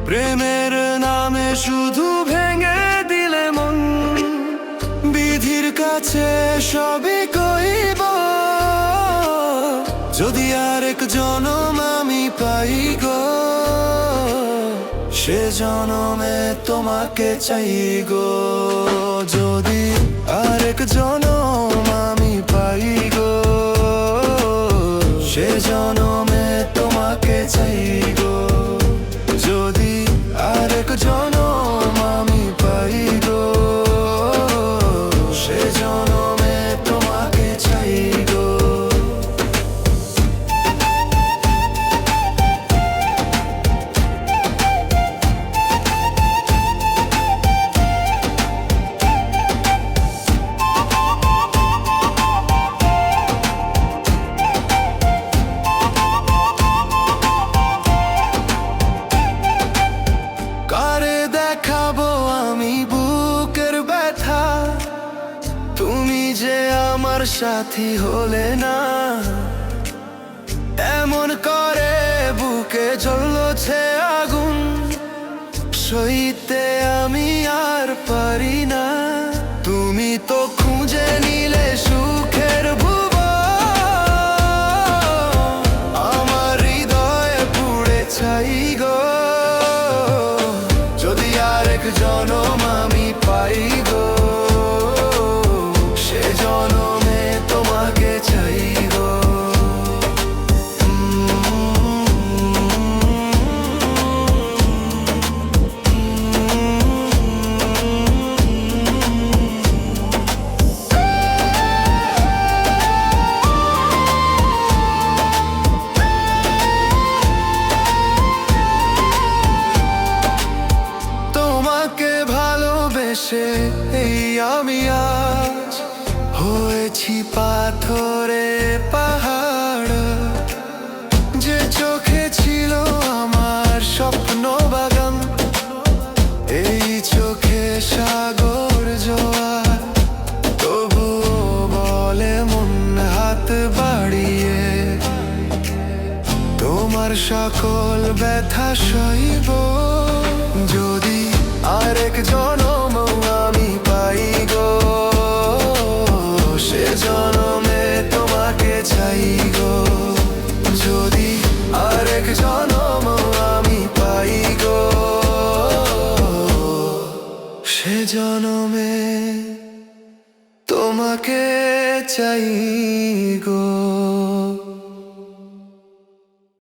প্রেমের নামে শুধু ভেঙে দিলে মন, বিধির কাছে সবই কইব। যদি আরেক জনম আমি পাই গো, সে জনমে তোমাকে চাই গো। যদি আরেক জনম আমি পাই গো, সে জনমে তোমাকে চাই গো। যদি আরেক জনম আমি পাই গো, সে জনমে তোমাকে চাই গো। কারে দেখাবো আমি বুকের ব্যথা, তুমি যে আমার সাথী হলে না। এমন করে বুকে জ্বলছে আগুন, সইতে আমি আর পারি না। তুমি তো খুঁজে নিলে সুখের ভুবন, আমার হৃদয়ে পুড়ে ছাই গো। যদি আরেক জনম আমি পাই গো, সে জনমে তোমাকে চাই গো। তোমাকে ভালোবেসে এই আমি আজ হয়েছি পাথরে পাহাড়। যে চোখে ছিল আমার স্বপ্ন বাগান, এই চোখে সাগর জোয়ার। তবুও বলে মন হাত বাড়িয়ে, তোমার সকল ব্যথা সইব। যদি আরেক জনম আমি পাই গো, সে জনমে তোমাকে চাই গো। যদি আরেক জনম আমি পাই গো, সে জনমে তোমাকে চাই গো।